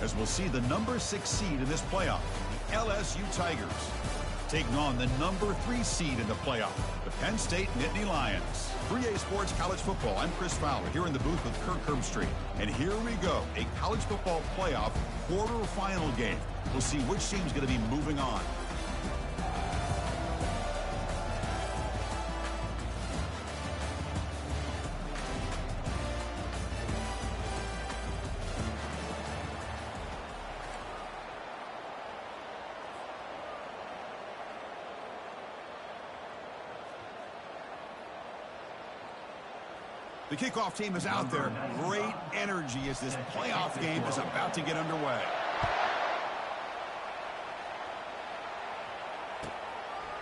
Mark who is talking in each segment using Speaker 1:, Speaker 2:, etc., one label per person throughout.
Speaker 1: as we'll see the number 6 seed in this playoff, the LSU Tigers, taking on the number 3 seed in the playoff, the Penn State Nittany Lions. 3A Sports College Football, I'm Chris Fowler here in the booth with Kirk Herbstreit. And here we go, a college football playoff quarterfinal game. We'll see which team's going to be moving on. The kickoff team is out there. Great energy as this playoff game is about to get underway.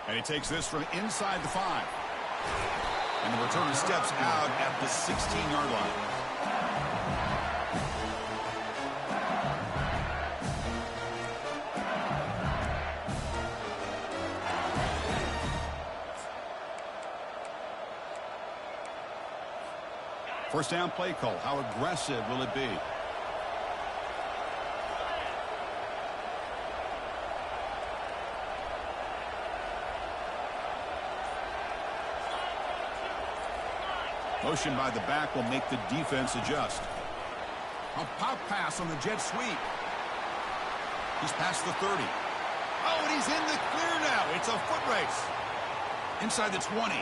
Speaker 1: And he takes this from inside the 5. And the returner steps out at the 16-yard line. First down play call. How aggressive will it be? Motion by the back will make the defense adjust. A pop pass on the jet sweep. He's past the 30. Oh, and he's in the clear now. It's a foot race. Inside the 20.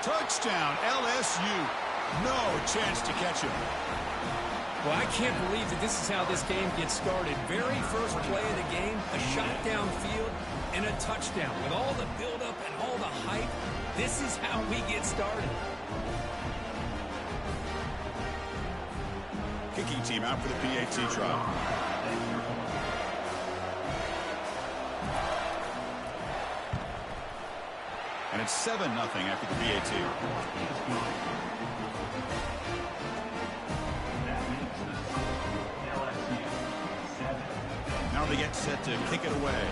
Speaker 1: Touchdown, LSU. No chance to catch him.
Speaker 2: Well, I can't believe that this is how this game gets started. Very first play of the game, a shot downfield, and a touchdown. With all the buildup and all the hype, this is how we get started.
Speaker 1: Kicking team out for the PAT trial. And it's 7-0 after the PAT. Now they get set to kick it away.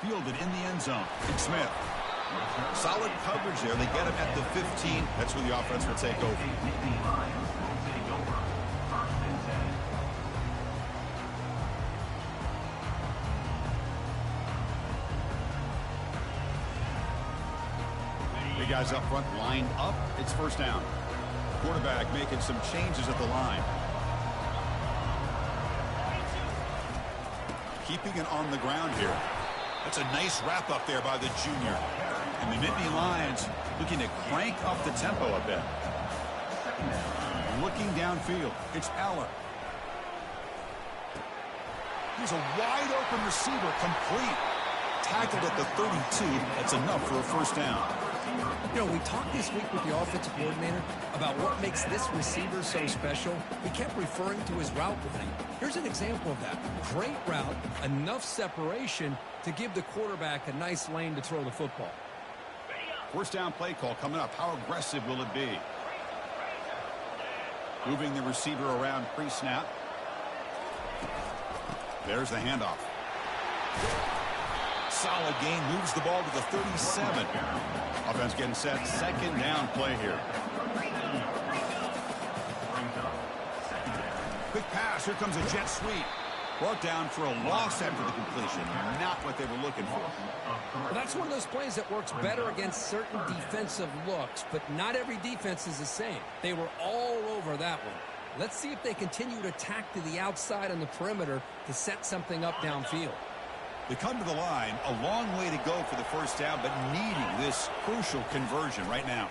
Speaker 1: Fielded in the end zone. Big Smith. Solid coverage there. They get him at the 15. That's where the offense will take over. Big guys up front lined up. It's first down. Quarterback making some changes at the line. Keeping it on the ground here. That's a nice wrap up there by the junior. And the Nittany Lions looking to crank up the tempo a bit. Looking downfield. It's Eller. He's a wide open receiver, complete. Tackled at the 32. That's enough for a first down.
Speaker 2: You know, we talked this week with the offensive coordinator about what makes this receiver so special. We kept referring to his route running. Here's an example of that. Great route, enough separation to give the quarterback a nice lane to throw the football.
Speaker 1: First down play call coming up. How aggressive will it be? Moving the receiver around pre-snap. There's the handoff. Solid gain, moves the ball to the 37. Offense getting set. Second down play here. Quick pass. Here comes a jet sweep. Brought down for a loss after the completion. Not what they were looking for.
Speaker 2: Well, that's one of those plays that works better against certain defensive looks, but not every defense is the same. They were all over that one. Let's see if they continue to tack to the outside on the perimeter to set something up downfield.
Speaker 1: They come to the line, a long way to go for the first down, but needing this crucial conversion right now.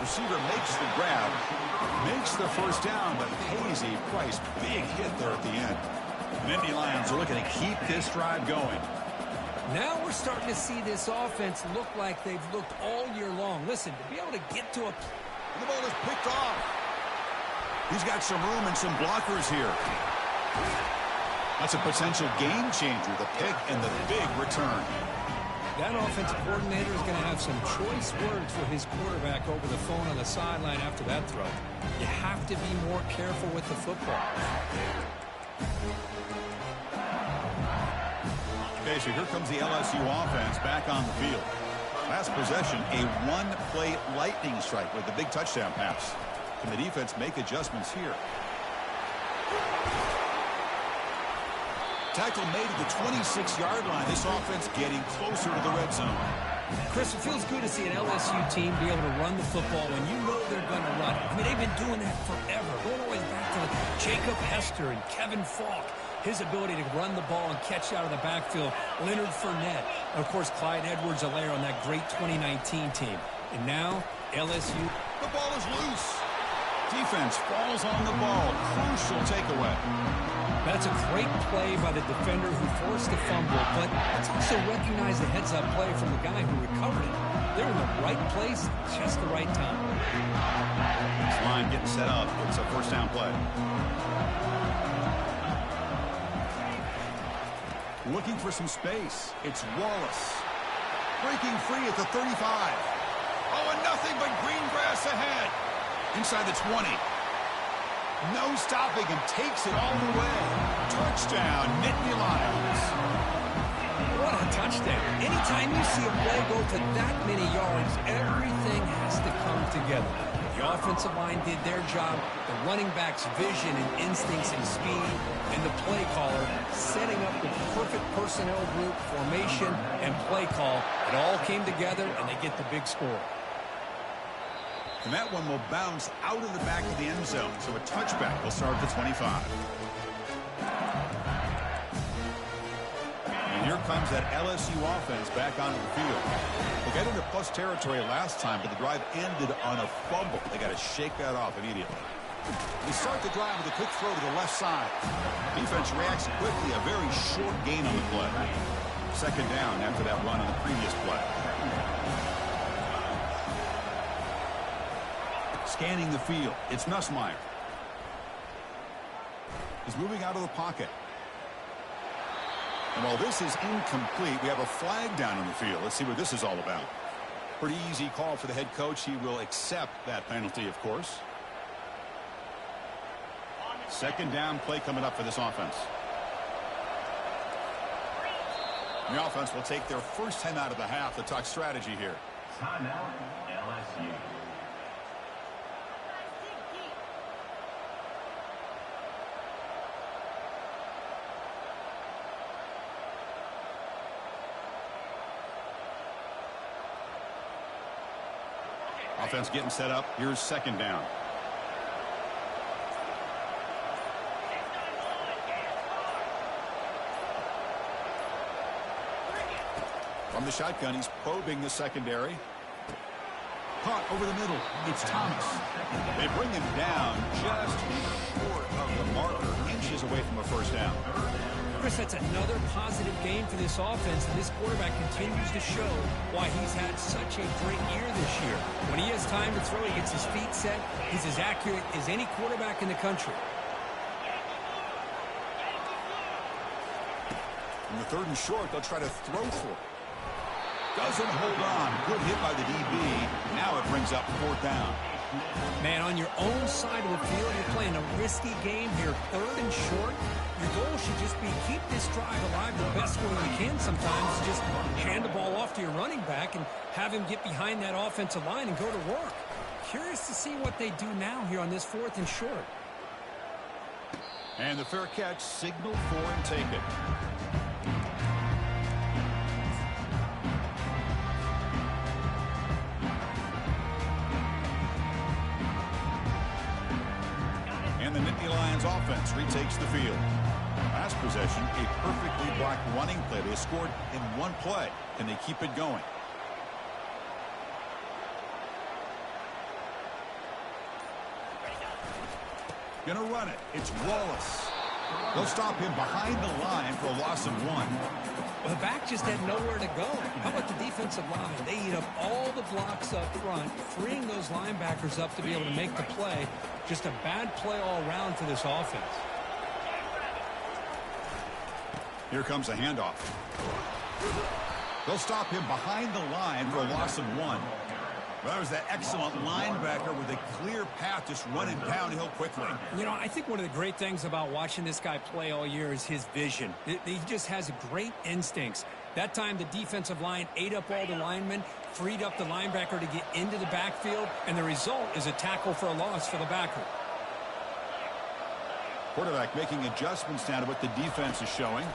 Speaker 1: Receiver makes the grab, makes the first down, but pays a price. Big hit there at the end. The Nittany Lions are looking to keep this drive going.
Speaker 2: Now we're starting to see this offense look like they've looked all year long. Listen, to be able to get to a...
Speaker 1: And the ball is picked off. He's got some room and some blockers here. That's a potential game changer, the pick and the big return.
Speaker 2: That offensive coordinator is going to have some choice words for his quarterback over the phone on the sideline after that throw. You have to be more careful with the football.
Speaker 1: Okay, so here comes the LSU offense back on the field. Last possession, a one-play lightning strike with a big touchdown pass. Can the defense make adjustments here? Tackle made at the 26-yard line. This offense getting closer to the red zone.
Speaker 2: Chris, it feels good to see an LSU team be able to run the football when you know they're going to run it. I mean, they've been doing that forever. Going all the way back to Jacob Hester and Kevin Falk. His ability to run the ball and catch out of the backfield. Leonard Fournette. And, of course, Clyde Edwards-Helaire on that great 2019 team. And now, LSU.
Speaker 1: The ball is loose. Defense falls on the ball. Crucial takeaway.
Speaker 2: That's a great play by the defender who forced the fumble, but let's also recognize the heads-up play from the guy who recovered it. They're in the right place, just the right time.
Speaker 1: This line getting set up. It's a first down play. Looking for some space. It's Wallace. Breaking free at the 35. Oh, and nothing but green grass ahead. Inside the 20. No stopping him. Takes it all the way. Touchdown, Nittany Lions.
Speaker 2: What a touchdown. Anytime you see a play go to that many yards, everything has to come together. The offensive line did their job. The running back's vision and instincts and speed. And the play caller setting up the perfect personnel group, formation, and play call. It all came together, and they get the big score.
Speaker 1: And that one will bounce out of the back of the end zone. So a touchback will start at the 25. And here comes that LSU offense back onto the field. They got into plus territory last time, but the drive ended on a fumble. They got to shake that off immediately. They start the drive with a quick throw to the left side. Defense reacts quickly. A very short gain on the play. Second down after that run on the previous play. Scanning the field. It's Nussmeier. He's moving out of the pocket. And while this is incomplete, we have a flag down on the field. Let's see what this is all about. Pretty easy call for the head coach. He will accept that penalty, of course. Second down play coming up for this offense. And the offense will take their first 10 out of the half to talk strategy here.
Speaker 3: Timeout, LSU.
Speaker 1: Offense getting set up. Here's second down. From the shotgun, he's probing the secondary. Caught over the middle. It's Thomas. They bring him down just short of the marker, inches away from a first down.
Speaker 2: Chris, that's another positive game for this offense, and this quarterback continues to show why he's had such a great year this year. When he has time to throw, he gets his feet set. He's as accurate as any quarterback in the country.
Speaker 1: In the third and short, they'll try to throw for it. Doesn't hold on. Good hit by the DB. Now it brings up fourth down.
Speaker 2: Man, on your own side of the field, you're playing a risky game here. Third and short. Your goal should just be keep this drive alive the best way you can sometimes. Just hand the ball off to your running back and have him get behind that offensive line and go to work. Curious to see what they do now here on this fourth and short.
Speaker 1: And the fair catch, signal for and take it. And the Nittany Lions offense retakes the field. Last possession, a perfectly blocked running play. They scored in one play. Can they keep it going? Gonna run it. It's Wallace. They'll stop him behind the line for a loss of one.
Speaker 2: Well, the back just had nowhere to go. How about the defensive line? They eat up all the blocks up front, freeing those linebackers up to be able to make the play. Just a bad play all around for this offense.
Speaker 1: Here comes a handoff. They'll stop him behind the line for a loss of one. Well, that was that excellent linebacker with a clear path just running downhill quickly.
Speaker 2: You know, I think one of the great things about watching this guy play all year is his vision. He just has great instincts. That time, the defensive line ate up all the linemen, freed up the linebacker to get into the backfield, and the result is a tackle for a loss for the backer.
Speaker 1: Quarterback making adjustments now to what the defense is showing.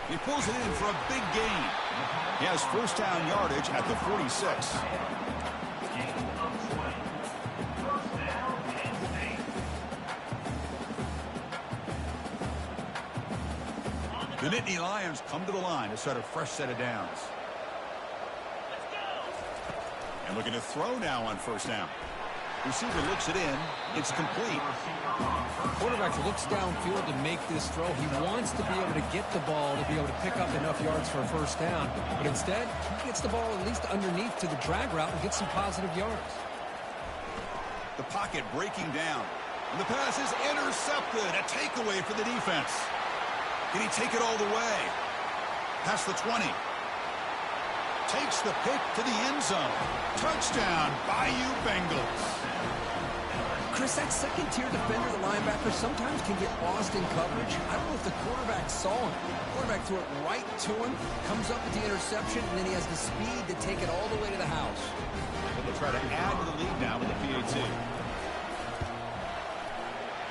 Speaker 1: He pulls it in for a big gain. He has first down yardage at the 46. The Nittany Lions come to the line to start a fresh set of downs. And looking to throw now on first down. Receiver looks it in. It's complete.
Speaker 2: Quarterback looks downfield to make this throw. He wants to be able to get the ball to be able to pick up enough yards for a first down. But instead, he gets the ball at least underneath to the drag route and gets some positive yards.
Speaker 1: The pocket breaking down. And the pass is intercepted. A takeaway for the defense. Can he take it all the way? Past the 20. Takes the pick to the end zone. Touchdown, Bayou Bengals.
Speaker 2: Chris, that second-tier defender, the linebacker, sometimes can get lost in coverage. I don't know if the quarterback saw him. The quarterback threw it right to him, comes up with the interception, and then he has the speed to take it all the way to the house.
Speaker 1: They'll try to add to the lead now with the PAT.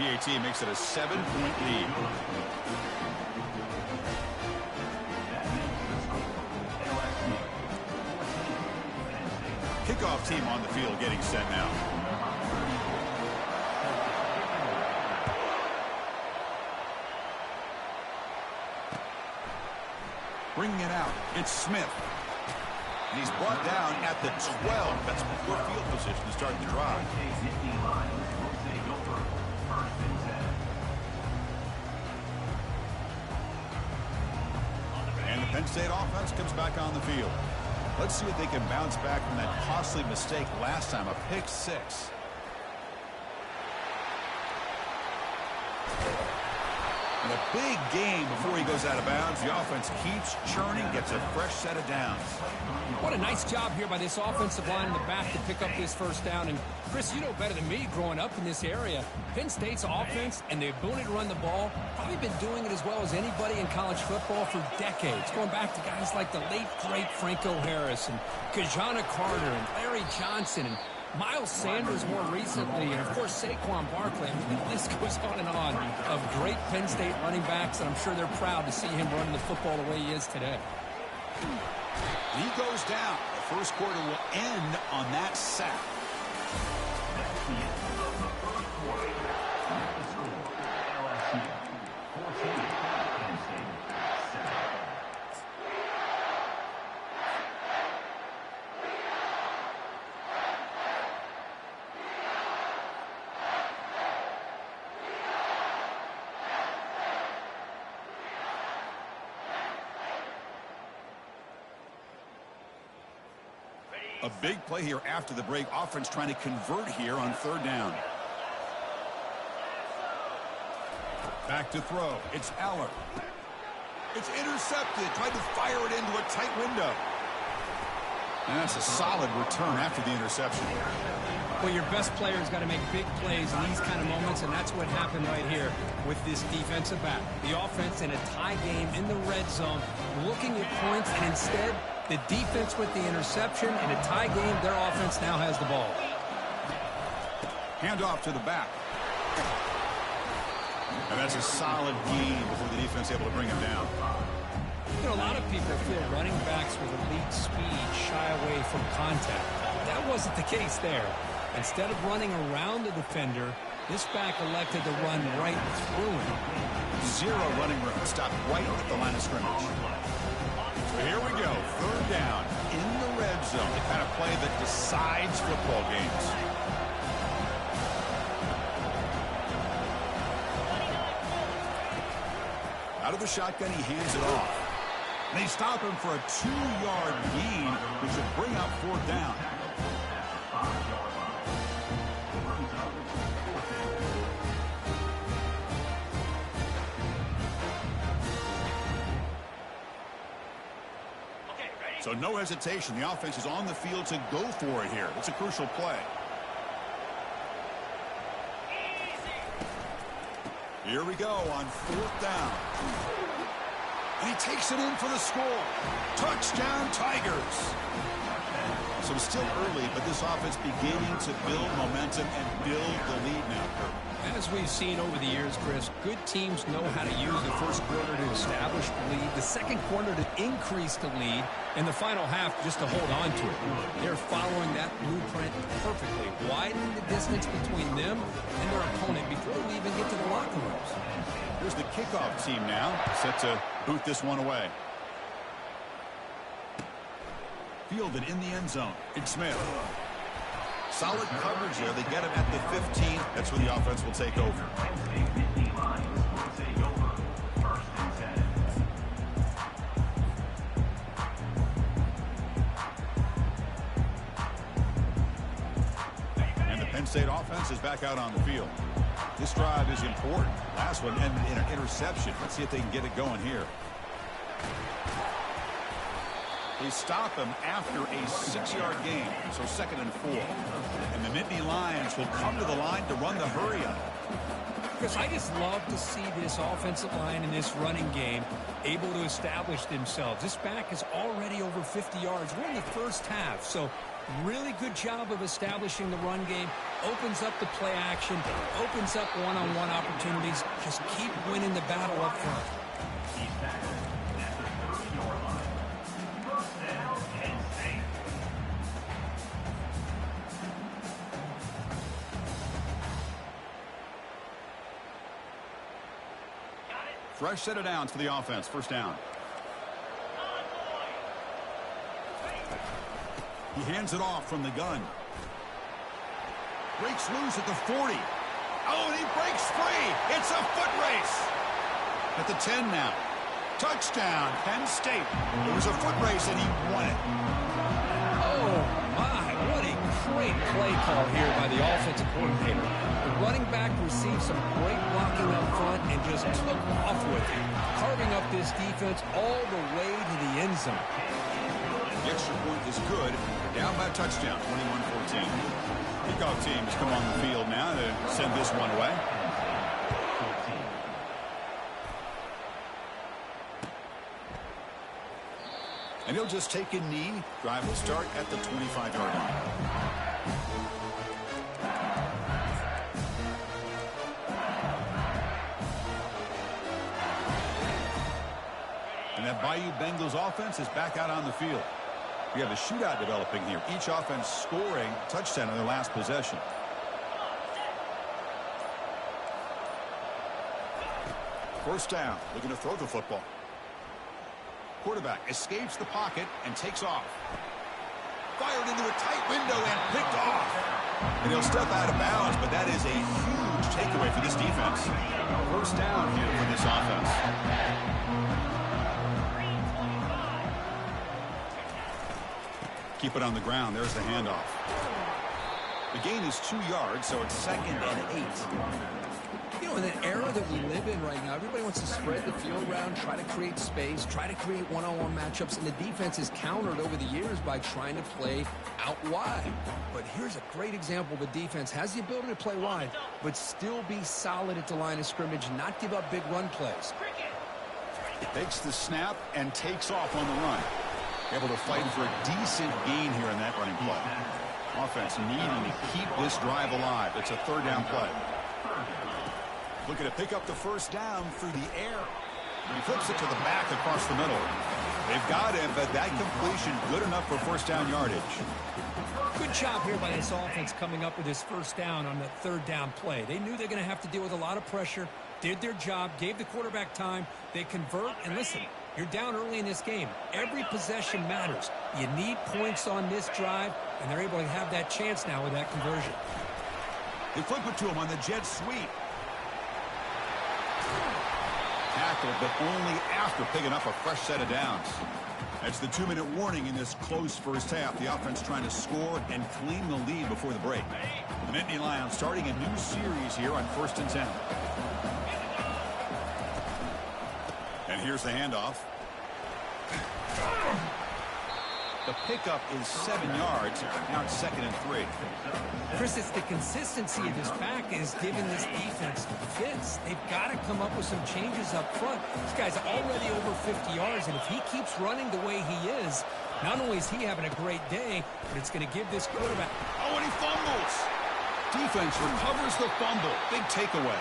Speaker 1: PAT makes it a 7-point lead. Kickoff team on the field getting set now. Bringing it out, it's Smith. And he's brought down at the 12. That's poor field position to start the drive. And the Penn State offense comes back on the field. Let's see if they can bounce back from that costly mistake last time, a pick six. And a big game before he goes out of bounds. The offense keeps churning, gets a fresh set of downs.
Speaker 2: What a nice job here by this offensive line in the back to pick up this first down. And, Chris, you know better than me growing up in this area. Penn State's offense and the ability to run the ball, probably been doing it as well as anybody in college football for decades. Going back to guys like the late, great Franco Harris and Kajana Carter and Larry Johnson and Miles Sanders more recently, and, of course, Saquon Barkley. I mean, the list goes on and on of great Penn State running backs, and I'm sure they're proud to see him running the football the way he is today.
Speaker 1: He goes down. The first quarter will end on that sack. A big play here after the break. Offense trying to convert here on third down. Back to throw. It's Aller. It's intercepted. Tried to fire it into a tight window. And that's a solid return after the interception.
Speaker 2: Well, your best player's got to make big plays in these kind of moments, and that's what happened right here with this defensive back. The offense in a tie game in the red zone, looking at points, and instead, the defense with the interception. In a tie game, their offense now has the ball.
Speaker 1: Hand off to the back. And that's a solid gain before the defense able to bring him down.
Speaker 2: You know, a lot of people feel running backs with elite speed shy away from contact. That wasn't the case there. Instead of running around the defender, this back elected to run right through him.
Speaker 1: Zero running room. Stopped right at the line of scrimmage. So here we go. Third down in the red zone. The kind of play that decides football games. Out of the shotgun, he hands it off. And they stop him for a 2-yard gain, which should bring up fourth down. So no hesitation. The offense is on the field to go for it here. It's a crucial play. Here we go on 4th down. And he takes it in for the score. Touchdown, Tigers. So still early, but this offense beginning to build momentum and build the lead now.
Speaker 2: As we've seen over the years, Chris, good teams know how to use the first quarter to establish the lead, the second quarter to increase the lead, and the final half just to hold on to it. They're following that blueprint perfectly, widening the distance between them and their opponent before we even get to the locker rooms.
Speaker 1: Here's the kickoff team now, set to boot this one away. Fielded in the end zone. It's Smith. Solid coverage there. They get him at the 15. That's where the offense will take over. And the Penn State offense is back out on the field. This drive is important. Last one ended in an interception. Let's see if they can get it going here. They stop him after a 6-yard gain, so 2nd and 4. And the Nittany Lions will come to the line to run the hurry-up.
Speaker 2: Because I just love to see this offensive line in this running game able to establish themselves. This back is already over 50 yards. We're in the first half, so really good job of establishing the run game. Opens up the play action, opens up one-on-one opportunities. Just keep winning the battle up front.
Speaker 1: Fresh set of downs for the offense. First down. He hands it off from the gun. Breaks loose at the 40. Oh, and he breaks free. It's a foot race. At the 10 now. Touchdown, Penn State. It was a foot race, and he won it.
Speaker 2: Oh, my. What a great play call here by the offensive coordinator. The running back received some great blocking up front and just took off with it, carving up this defense all the way to the end zone.
Speaker 1: The extra point is good. Down by a touchdown, 21-14. Kickoff teams come on the field now to send this one away. And he'll just take a knee. Drive will start at the 25-yard line. And that Bayou Bengals offense is back out on the field. We have a shootout developing here. Each offense scoring a touchdown on their last possession. First down, looking to throw the football. Quarterback escapes the pocket and takes off. Fired into a tight window and picked off. And he'll step out of bounds, but that is a huge takeaway for this defense. First down here for this offense. Keep it on the ground. There's the handoff. The gain is 2 yards, so it's 2nd and 8.
Speaker 2: You know, in the era that we live in right now, everybody wants to spread the field around, try to create space, try to create one-on-one matchups, and the defense is countered over the years by trying to play out wide. But here's a great example. The defense has the ability to play wide, but still be solid at the line of scrimmage, not give up big run plays.
Speaker 1: Takes the snap and takes off on the run. Able to fight for a decent gain here in that running play. Offense needing to keep this drive alive. It's a 3rd down play. Looking to pick up the first down through the air. He flips it to the back across the middle. They've got him, but that completion good enough for first down yardage.
Speaker 2: Good job here by this offense coming up with this first down on the 3rd down play. They knew they're going to have to deal with a lot of pressure, did their job, gave the quarterback time. They convert, and listen, you're down early in this game. Every possession matters. You need points on this drive, and they're able to have that chance now with that conversion.
Speaker 1: They flip it to him on the jet sweep. Tackled, but only after picking up a fresh set of downs. That's the 2-minute warning in this close first half. The offense trying to score and claim the lead before the break. The Nittany Lions starting a new series here on 1st and 10. And here's the handoff. pickup is 7 yards. Now it's 2nd and 3.
Speaker 2: Chris, it's the consistency of his back is giving this defense fits. They've got to come up with some changes up front. This guy's already over 50 yards, and if he keeps running the way he is, not only is he having a great day, but it's going to give this quarterback...
Speaker 1: Oh, and he fumbles. Defense recovers the fumble. Big takeaway.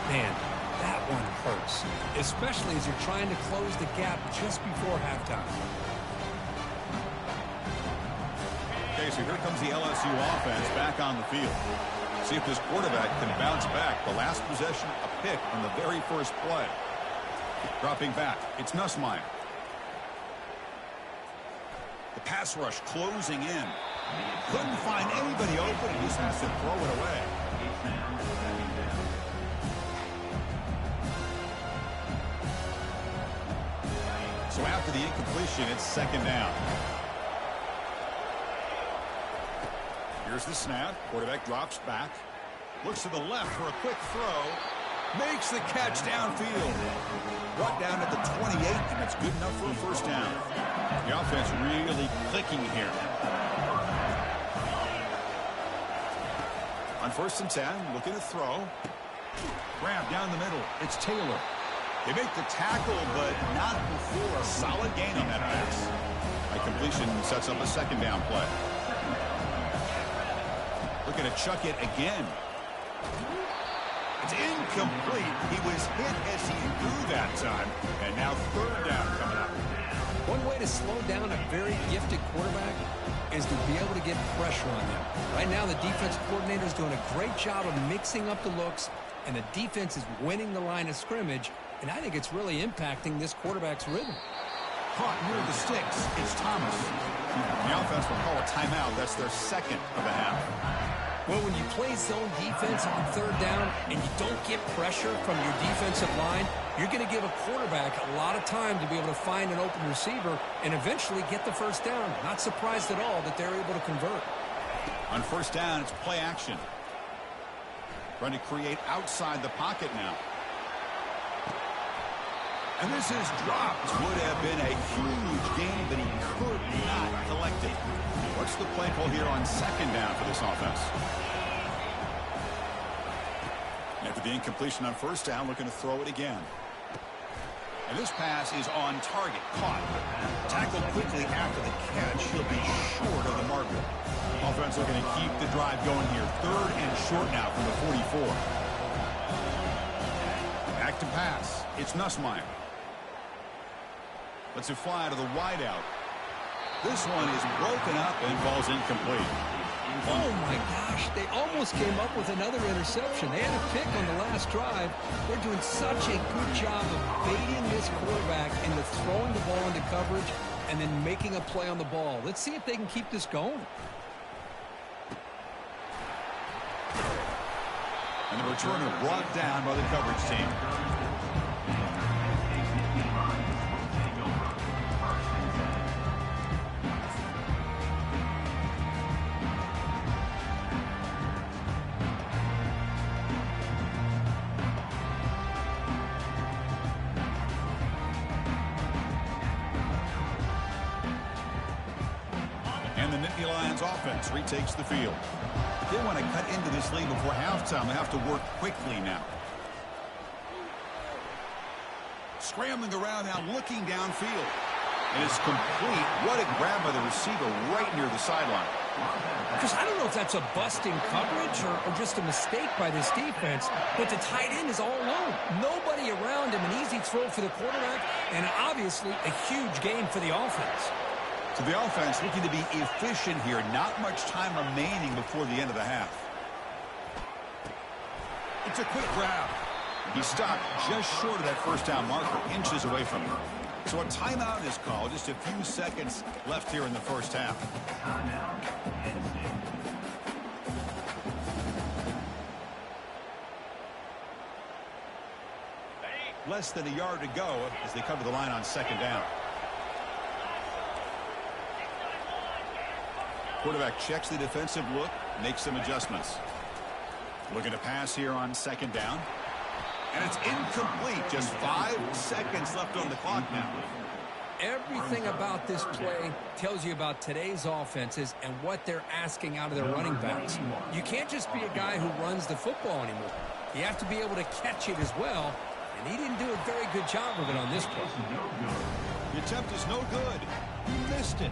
Speaker 2: Man, that one hurts, especially as you're trying to close the gap just before halftime.
Speaker 1: Okay, so here comes the LSU offense back on the field. See if this quarterback can bounce back. The last possession, a pick on the very first play. Dropping back, it's Nussmeier. The pass rush closing in. Couldn't find anybody open, and just has to throw it away. So after the incompletion, it's 2nd down. Here's the snap. Quarterback drops back. Looks to the left for a quick throw. Makes the catch downfield. Brought down at the 28, and that's good enough for a first down. The offense really clicking here. On 1st and 10, looking to throw. Grab down the middle. It's Taylor. They make the tackle, but not before a solid gain on that pass. A completion sets up a 2nd down play. Looking to chuck it again. It's incomplete. He was hit as he threw that time. And now 3rd down coming up.
Speaker 2: One way to slow down a very gifted quarterback is to be able to get pressure on them. Right now, the defense coordinator is doing a great job of mixing up the looks, and the defense is winning the line of scrimmage, and I think it's really impacting this quarterback's rhythm.
Speaker 1: Caught near the sticks. It's Thomas. The offense will call a timeout. That's their 2nd of the half.
Speaker 2: Well, when you play zone defense on 3rd down and you don't get pressure from your defensive line, you're going to give a quarterback a lot of time to be able to find an open receiver and eventually get the first down. Not surprised at all that they're able to convert.
Speaker 1: On 1st down, it's play action. Trying to create outside the pocket now. And this is dropped. Would have been a huge gain, but he could not collect it. What's the play call here on 2nd down for this offense? After the incompletion on 1st down, looking to throw it again. And this pass is on target. Caught. Tackled quickly after the catch. He'll be short of the marker. Offense looking to keep the drive going here. 3rd and short now from the 44. Back to pass. It's Nussmeier. Lets it fly to the wideout. This one is broken up and falls incomplete.
Speaker 2: Oh, my gosh. They almost came up with another interception. They had a pick on the last drive. They're doing such a good job of baiting this quarterback into throwing the ball into coverage and then making a play on the ball. Let's see if they can keep this going.
Speaker 1: And the returner brought down by the coverage team. Offense retakes the field. If they want to cut into this lead before halftime, they have to work quickly now. Scrambling around now, looking downfield. And it's complete. What a grab by the receiver right near the sideline.
Speaker 2: Because I don't know if that's a bust in coverage or just a mistake by this defense, but the tight end is all alone. Nobody around him, an easy throw for the quarterback, and obviously a huge gain for the offense.
Speaker 1: So the offense looking to be efficient here. Not much time remaining before the end of the half. It's a quick grab. He stopped just short of that 1st down marker, inches away from him. So a timeout is called. Just a few seconds left here in the 1st half. Less than a yard to go as they cover the line on 2nd down. Quarterback checks the defensive look, makes some adjustments. Looking to pass here on 2nd down. And it's incomplete. Just 5 seconds left on the clock now.
Speaker 2: Everything about this play tells you about today's offenses and what they're asking out of their running backs. You can't just be a guy who runs the football anymore. You have to be able to catch it as well, and he didn't do a very good job of it on this play.
Speaker 1: The attempt is no good. He missed it.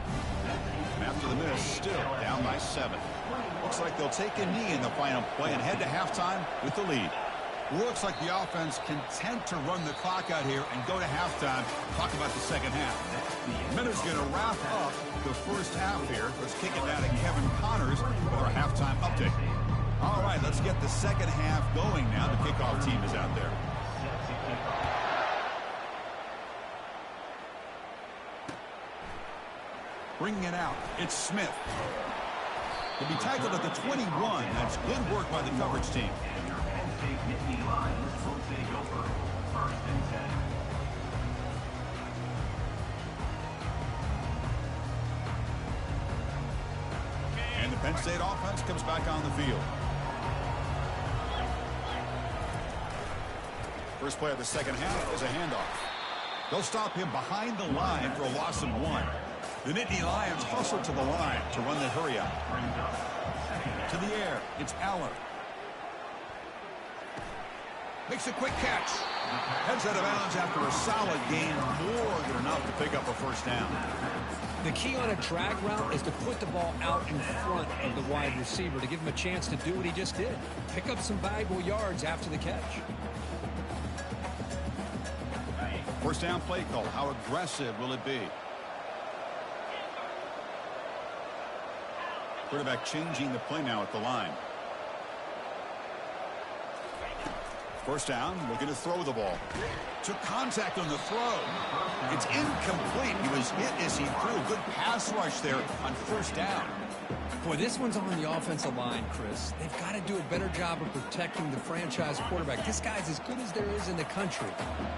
Speaker 1: And after the miss, still down by 7. Looks like they'll take a knee in the final play and head to halftime with the lead. Looks like the offense content to run the clock out here and go to halftime. Talk about the second half. Minutes going to wrap up the first half here. Let's kick it down to Kevin Connors with our halftime update. All right, let's get the second half going now. The kickoff team is out there. Bringing it out, it's Smith. He'll be tackled at the 21. That's good work by the coverage team. And the Penn State offense comes back on the field. First play of the second half is a handoff. They'll stop him behind the line for a loss of 1. The Nittany Lions hustle to the line to run the hurry up. To the air, it's Aller. Makes a quick catch. Heads out of bounds after a solid gain, more than enough to pick up a first down.
Speaker 2: The key on a drag route is to put the ball out in front of the wide receiver to give him a chance to do what he just did. Pick up some valuable yards after the catch.
Speaker 1: First down play call. How aggressive will it be? Quarterback changing the play now at the line. First down, looking to throw the ball. Took contact on the throw. It's incomplete. He was hit as he threw. Good pass rush there on first down.
Speaker 2: Boy, this one's on the offensive line, Chris. They've got to do a better job of protecting the franchise quarterback. This guy's as good as there is in the country,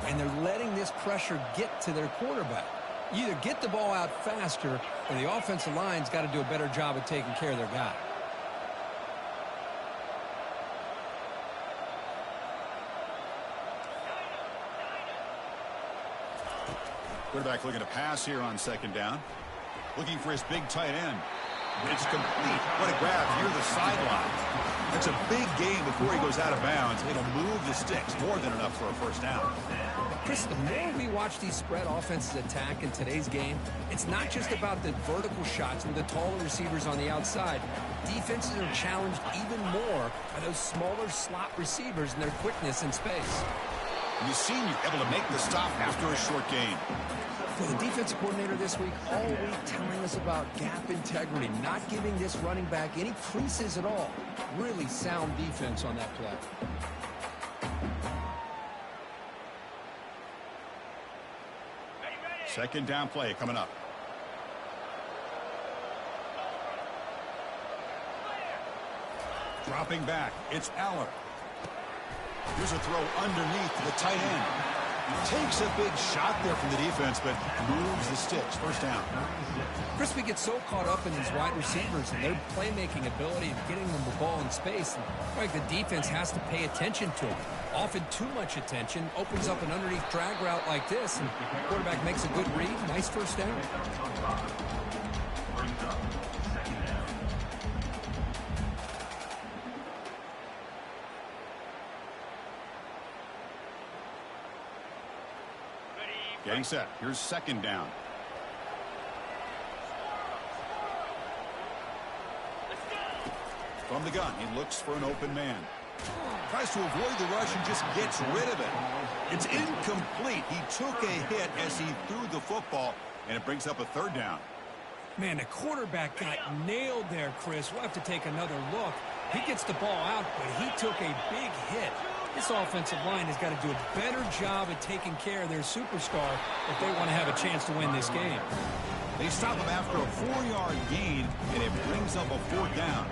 Speaker 2: and they're letting this pressure get to their quarterback. You either get the ball out faster, or the offensive line's got to do a better job of taking care of their guy.
Speaker 1: Quarterback looking to pass here on second down. Looking for his big tight end. It's complete. What a grab near the sideline. It's a big game before he goes out of bounds. It'll move the sticks. More than enough for a first down.
Speaker 2: Chris, the more we watch these spread offenses attack in today's game, it's not just about the vertical shots with the taller receivers on the outside. Defenses are challenged even more by those smaller slot receivers and their quickness in space.
Speaker 1: The senior able to make the stop after a short gain.
Speaker 2: For the defensive coordinator this week, all week telling us about gap integrity, not giving this running back any creases at all. Really sound defense on that play.
Speaker 1: Second down play coming up. Dropping back, it's Aller. Here's a throw underneath to the tight end. He takes a big shot there from the defense, but moves the sticks. First down.
Speaker 2: Chris, we get so caught up in these wide receivers and their playmaking ability of getting them the ball in space. And like the defense has to pay attention to them. Often too much attention opens up an underneath drag route like this, and the quarterback makes a good read. Nice first down.
Speaker 1: Getting set. Here's second down. From the gun, he looks for an open man. Tries to avoid the rush and just gets rid of it. It's incomplete. He took a hit as he threw the football, and it brings up a third down.
Speaker 2: Man, the quarterback got nailed there, Chris. We'll have to take another look. He gets the ball out, but he took a big hit. This offensive line has got to do a better job at taking care of their superstar if they want to have a chance to win this game.
Speaker 1: They stop him after a 4-yard gain, and it brings up a fourth down.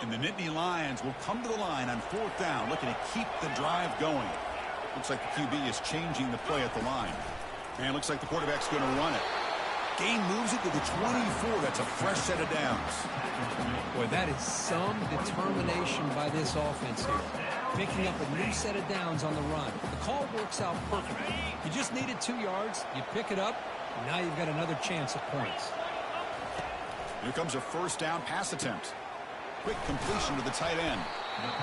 Speaker 1: And the Nittany Lions will come to the line on fourth down, looking to keep the drive going. Looks like the QB is changing the play at the line. And looks like the quarterback's going to run it. Gain moves it to the 24. That's a fresh set of downs.
Speaker 2: Boy, that is some determination by this offense here. Picking up a new set of downs on the run. The call works out perfectly. You just needed 2 yards. You pick it up, and now you've got another chance at points.
Speaker 1: Here comes a first down pass attempt. Quick completion to the tight end.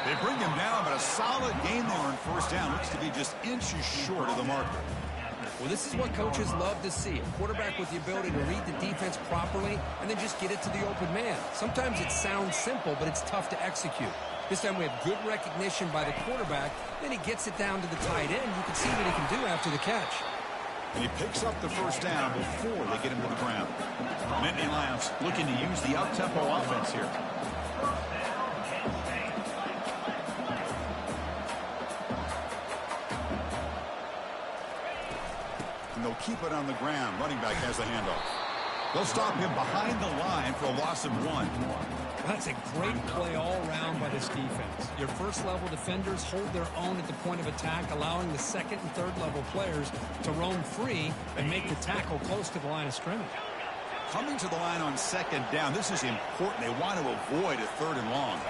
Speaker 1: They bring him down, but a solid gain there on first down. Looks to be just inches short of the marker.
Speaker 2: Well, this is what coaches love to see. A quarterback with the ability to read the defense properly and then just get it to the open man. Sometimes it sounds simple, but it's tough to execute. This time we have good recognition by the quarterback. Then he gets it down to the tight end. You can see what he can do after the catch.
Speaker 1: And he picks up the first down before they get him to the ground. Nittany Lions looking to use the up-tempo offense here. And they'll keep it on the ground. Running back has the handoff. They'll stop him behind the line for a loss of 1.
Speaker 2: That's a great play all around by this defense. Your first-level defenders hold their own at the point of attack, allowing the second and third-level players to roam free and make the tackle close to the line of scrimmage.
Speaker 1: Coming to the line on second down, this is important. They want to avoid a third and long.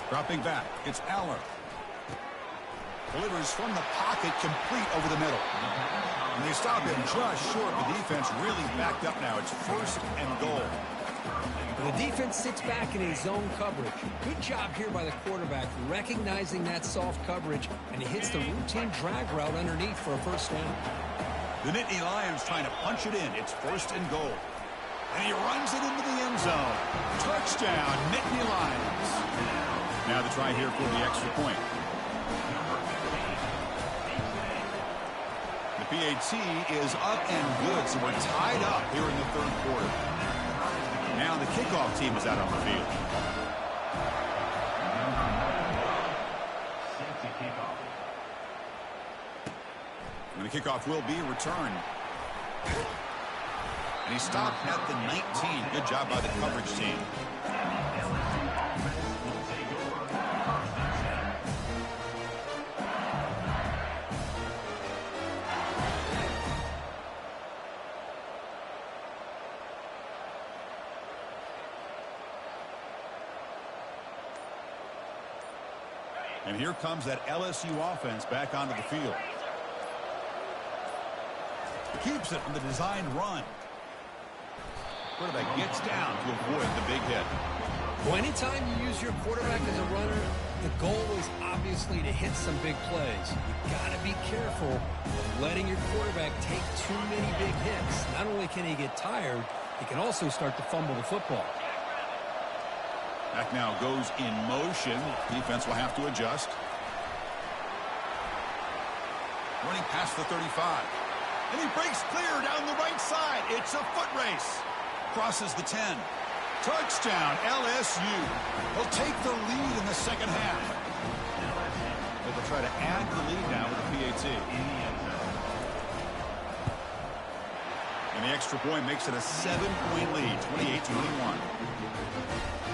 Speaker 1: Dropping back, it's Aller. Delivers from the pocket, complete over the middle. And they stop him just short. The defense really backed up now. It's first and goal.
Speaker 2: The defense sits back in a zone coverage. Good job here by the quarterback, recognizing that soft coverage, and he hits the routine drag route underneath for a first down.
Speaker 1: The Nittany Lions trying to punch it in. It's first and goal. And he runs it into the end zone. Touchdown, Nittany Lions. Now the try here for the extra point. The PAT is up and good, so we're tied up here in the third quarter. Now the kickoff team is out on the field. And the kickoff will be returned. And he stopped at the 19. Good job by the coverage team. And here comes that LSU offense back onto the field. Keeps it from the designed run. Quarterback gets down to avoid the big hit.
Speaker 2: Well, anytime you use your quarterback as a runner, the goal is obviously to hit some big plays. You've got to be careful of letting your quarterback take too many big hits. Not only can he get tired, he can also start to fumble the football.
Speaker 1: Back now goes in motion. Defense will have to adjust. Running past the 35. And he breaks clear down the right side. It's a foot race. Crosses the 10. Touchdown, LSU. They'll take the lead in the second half. They'll try to add the lead now with the PAT. And the extra point makes it a 7-point lead, 28-21.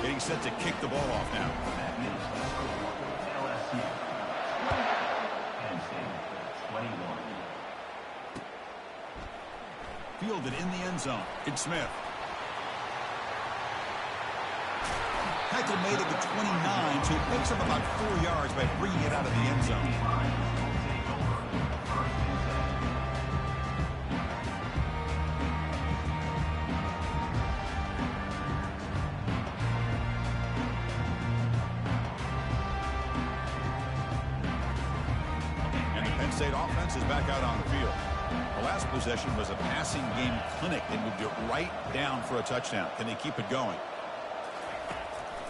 Speaker 1: Getting set to kick the ball off now. Fielded in the end zone. It's Smith. Tackle made at the 29, so it picks up about 4 yards by bringing it out of the end zone. And the Penn State offense is back out on the field. The last possession was a passing game clinic. They moved it right down for a touchdown. Can they keep it going?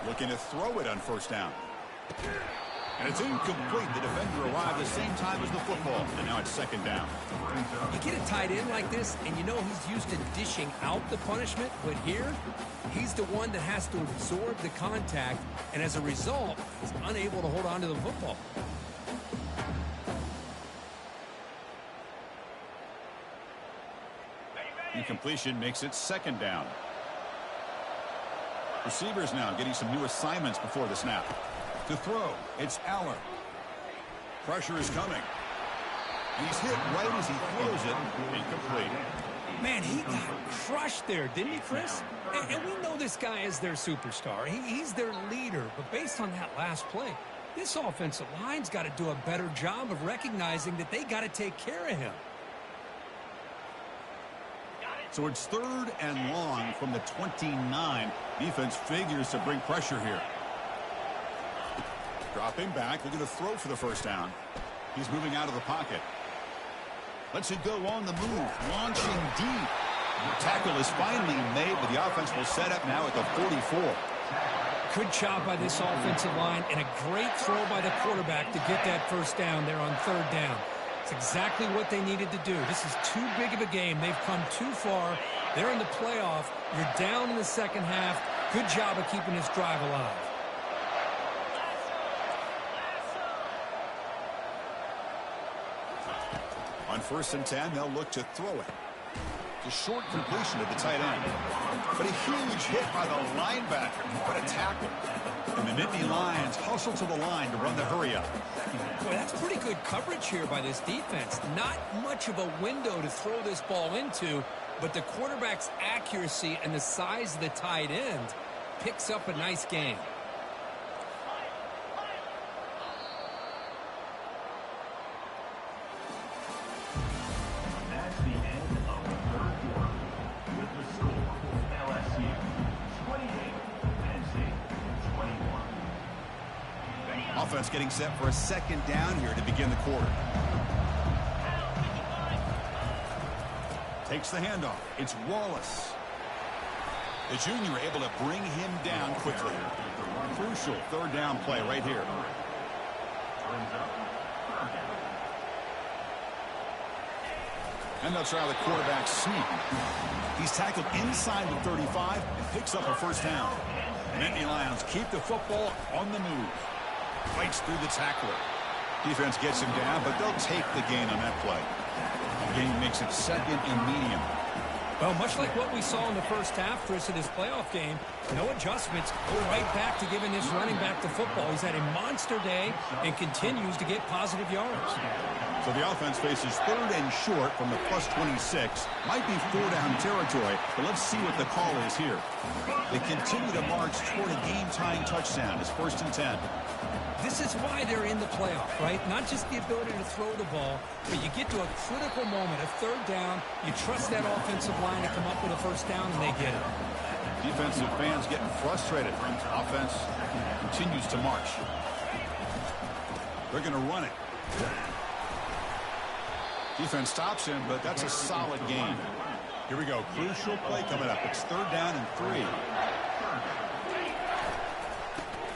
Speaker 1: Looking to throw it on first down. And it's incomplete. The defender arrived the same time as the football. And now it's second down.
Speaker 2: You get a tight end like this, and you know he's used to dishing out the punishment. But here, he's the one that has to absorb the contact. And as a result, he's unable to hold on to the football.
Speaker 1: Incompletion makes it second down. Receivers now getting some new assignments before the snap. To throw, it's Aller. Pressure is coming. And he's hit right as he throws it. Incomplete.
Speaker 2: Man, he got crushed there, didn't he, Chris? And we know this guy is their superstar. He's their leader. But based on that last play, this offensive line's got to do a better job of recognizing that they got to take care of him.
Speaker 1: So it's 3rd and long from the 29. Defense figures to bring pressure here. Dropping back, looking to throw for the first down. He's moving out of the pocket. Lets it go on the move, launching deep. Tackle is finally made, but the offense will set up now at the 44.
Speaker 2: Good job by this offensive line, and a great throw by the quarterback to get that first down there on 3rd down. It's exactly what they needed to do. This is too big of a game. They've come too far. They're in the playoff. You're down in the second half. Good job of keeping this drive alive.
Speaker 1: On 1st and 10, they'll look to throw it. It's a short completion to the tight end. But a huge hit by the linebacker. What a tackle. And the Nittany Lions hustle to the line to run the hurry-up.
Speaker 2: Boy, that's pretty good coverage here by this defense. Not much of a window to throw this ball into, but the quarterback's accuracy and the size of the tight end picks up a nice gain.
Speaker 3: That's the end of the 3rd quarter. With the score, LSU 28, Penn State 21.
Speaker 1: Offense getting set for a 2nd down here to begin the quarter. Takes the handoff. It's Wallace. The junior able to bring him down quickly. Crucial 3rd down play right here. And they'll try the quarterback sneak. He's tackled inside the 35 and picks up a first down. And Nittany Lions keep the football on the move. Fights through the tackler. Defense gets him down, but they'll take the gain on that play. The game makes it 2nd and medium.
Speaker 2: Well, much like what we saw in the first half, Chris, in this playoff game, no adjustments. Go right back to giving this running back the football. He's had a monster day and continues to get positive yards.
Speaker 1: So the offense faces 3rd and short from the +26. Might be 4-down territory, but let's see what the call is here. They continue to march toward a game-tying touchdown. It's 1st and 10.
Speaker 2: This is why they're in the playoff, right? Not just the ability to throw the ball, but you get to a critical moment, a 3rd down. You trust that offensive line to come up with a first down, and they get it.
Speaker 1: Defensive fans getting frustrated. Offense continues to march. They're going to run it. Defense stops him, but that's a solid game. Here we go. Crucial play coming up. It's 3rd down and 3.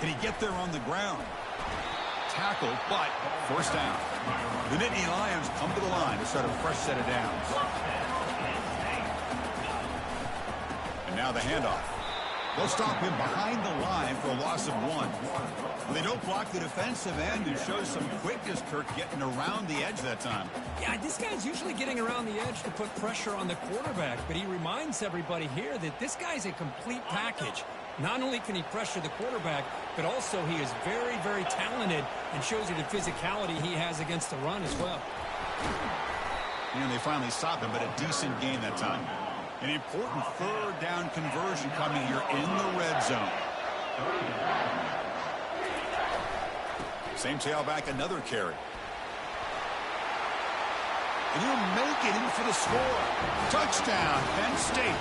Speaker 1: Can he get there on the ground? Tackled, but first down. The Nittany Lions come to the line to start a fresh set of downs. And now the handoff. They'll stop him behind the line for a loss of 1. They don't block the defensive end, who shows some quickness, Kirk, getting around the edge that time.
Speaker 2: Yeah, this guy's usually getting around the edge to put pressure on the quarterback, but he reminds everybody here that this guy's a complete package. Not only can he pressure the quarterback, but also he is very, very talented and shows you the physicality he has against the run as well.
Speaker 1: And they finally stop him, but a decent gain that time. An important 3rd down conversion coming here in the red zone. Same tailback, another carry. And he'll make it in for the score. Touchdown, Penn State.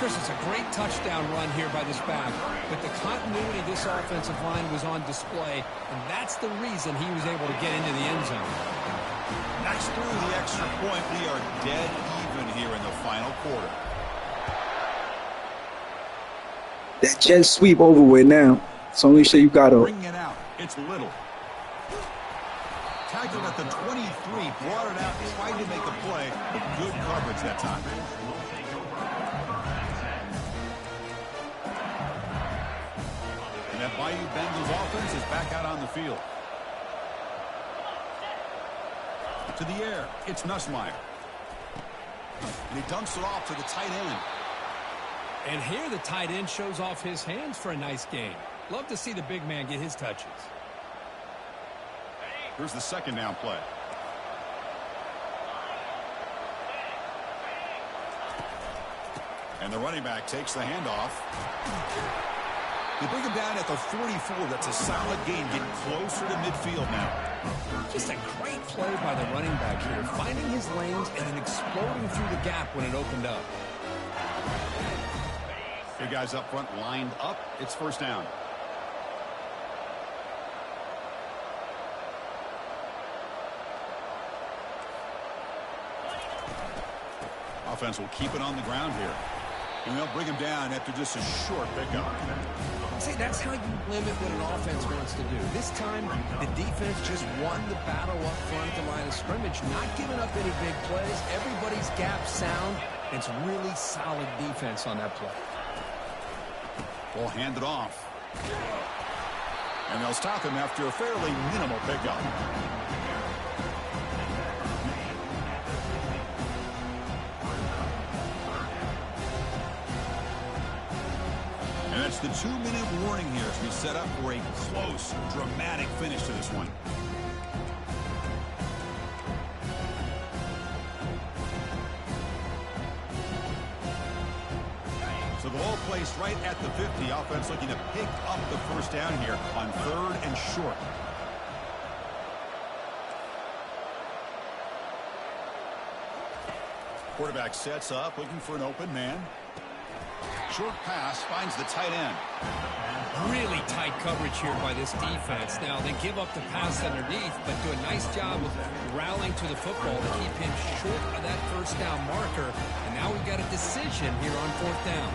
Speaker 2: Chris, it's a great touchdown run here by this back, but the continuity of this offensive line was on display, and that's the reason he was able to get into the end zone.
Speaker 1: That's through the extra point. We are dead even here in the final quarter.
Speaker 4: That jet sweep over with now. So only sure you got to.
Speaker 1: Bringing it out. It's Little. Tackled at the 23, brought it out, tried to make a play, but good coverage that time. And that Bayou Bengals offense is back out on the field. To the air, it's Nussmeier. And he dumps it off to the tight end.
Speaker 2: And here the tight end shows off his hands for a nice game. Love to see the big man get his touches.
Speaker 1: Here's the 2nd down play. And the running back takes the handoff. They bring him down at the 44. That's a solid gain, getting closer to midfield now.
Speaker 2: Just a great play by the running back here, finding his lanes and then exploding through the gap when it opened up.
Speaker 1: Big guys up front lined up. It's first down. Offense will keep it on the ground here. And they'll bring him down after just a short pickup.
Speaker 2: See, that's how you limit what an offense wants to do. This time, the defense just won the battle up front at the line of scrimmage, not giving up any big plays. Everybody's gap sound. It's really solid defense on that play.
Speaker 1: Will hand it off. And they'll stop him after a fairly minimal pickup. And that's the 2-minute warning here as we set up for a close, dramatic finish to this one. So the ball placed right at the 50. Offense looking to pick up the first down here on 3rd and short. Quarterback sets up, looking for an open man. Short pass finds the tight end.
Speaker 2: Really tight coverage here by this defense. Now, they give up the pass underneath, but do a nice job of rallying to the football to keep him short of that first down marker. And now we've got a decision here on 4th down.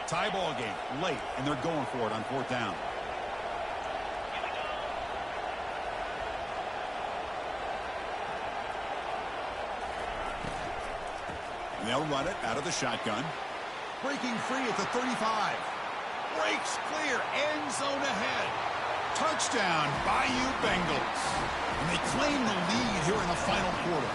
Speaker 1: Tie ball game late, and they're going for it on 4th down. And they'll run it out of the shotgun. Breaking free at the 35. Breaks clear. End zone ahead. Touchdown, Bayou Bengals. And they claim the lead here in the final quarter.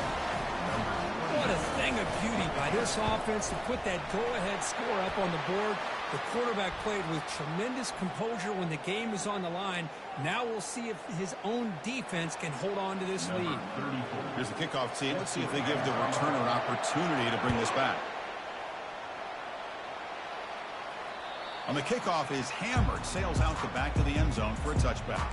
Speaker 2: What a thing of beauty by this offense to put that go-ahead score up on the board. The quarterback played with tremendous composure when the game is on the line. Now we'll see if his own defense can hold on to this lead.
Speaker 1: Here's the kickoff team. Let's see if they give the returner an opportunity to bring this back. On the kickoff is hammered. Sails out the back of the end zone for a touchback.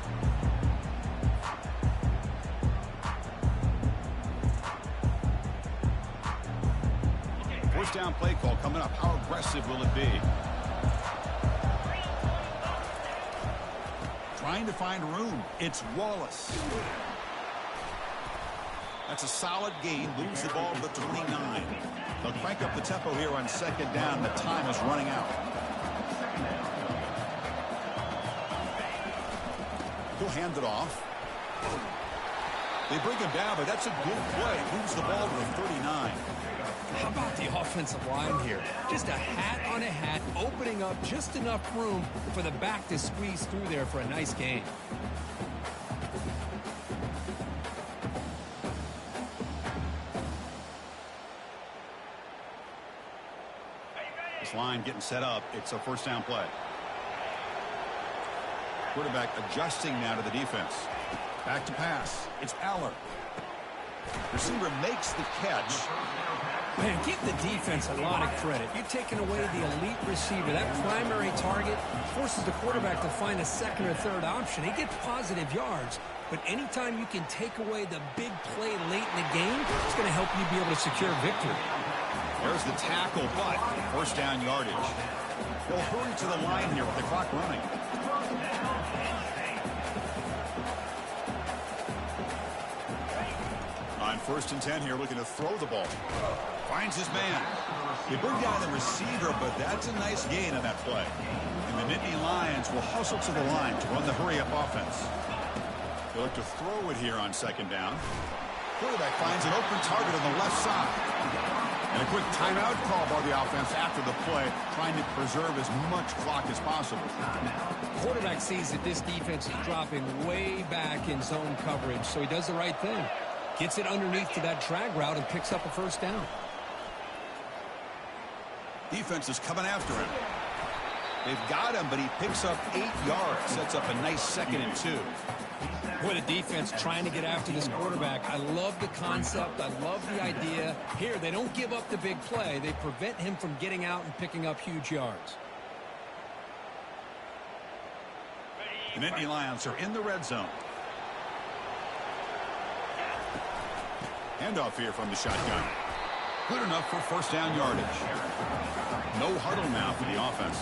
Speaker 1: First down play call coming up. How aggressive will it be? Trying to find room. It's Wallace. That's a solid gain. Moves the ball to the 29. They'll crank up the tempo here on 2nd down. The time is running out. He'll hand it off. They bring him down, but that's a good play. Moves the ball to the 39.
Speaker 2: How about the offensive line here? Just a hat on a hat, opening up just enough room for the back to squeeze through there for a nice gain.
Speaker 1: This line getting set up. It's a first down play. Quarterback adjusting now to the defense. Back to pass. It's Aller. Receiver makes the catch.
Speaker 2: Man, give the defense a lot of credit. You're taking away the elite receiver. That primary target forces the quarterback to find a 2nd or 3rd option. He gets positive yards, but anytime you can take away the big play late in the game, it's going to help you be able to secure victory.
Speaker 1: There's the tackle, but first down yardage. They'll hurry to the line here with the clock running. On 1st and 10 here, looking to throw the ball. Finds his man. They bring down the receiver, but that's a nice gain on that play. And the Nittany Lions will hustle to the line to run the hurry-up offense. They look to throw it here on 2nd down. Quarterback finds an open target on the left side. And a quick timeout call by the offense after the play, trying to preserve as much clock as possible.
Speaker 2: Quarterback sees that this defense is dropping way back in zone coverage, so he does the right thing. Gets it underneath to that drag route and picks up a first down.
Speaker 1: Defense is coming after him. They've got him, but he picks up 8 yards. Sets up a nice 2nd and 2.
Speaker 2: Boy, the defense trying to get after this quarterback. I love the concept. I love the idea. Here, they don't give up the big play. They prevent him from getting out and picking up huge yards.
Speaker 1: The Nittany Lions are in the red zone. Handoff here from the shotgun. Good enough for first down yardage. No huddle now for the offense.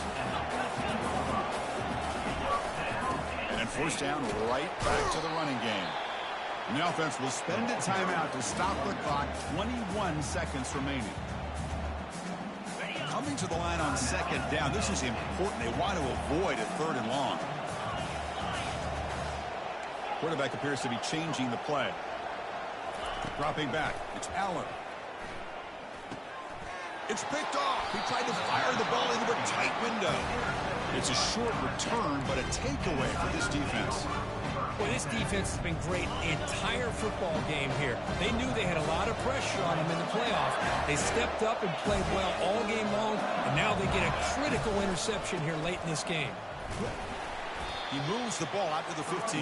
Speaker 1: And then first down right back to the running game. And the offense will spend a timeout to stop the clock. 21 seconds remaining. Coming to the line on 2nd down. This is important. They want to avoid a 3rd and long. Quarterback appears to be changing the play. Dropping back. It's Allen. It's picked off. He tried to fire the ball into a tight window. It's a short return, but a takeaway for this defense.
Speaker 2: Well, this defense has been great the entire football game here. They knew they had a lot of pressure on them in the playoff. They stepped up and played well all game long, and now they get a critical interception here late in this game.
Speaker 1: He moves the ball out to the 15.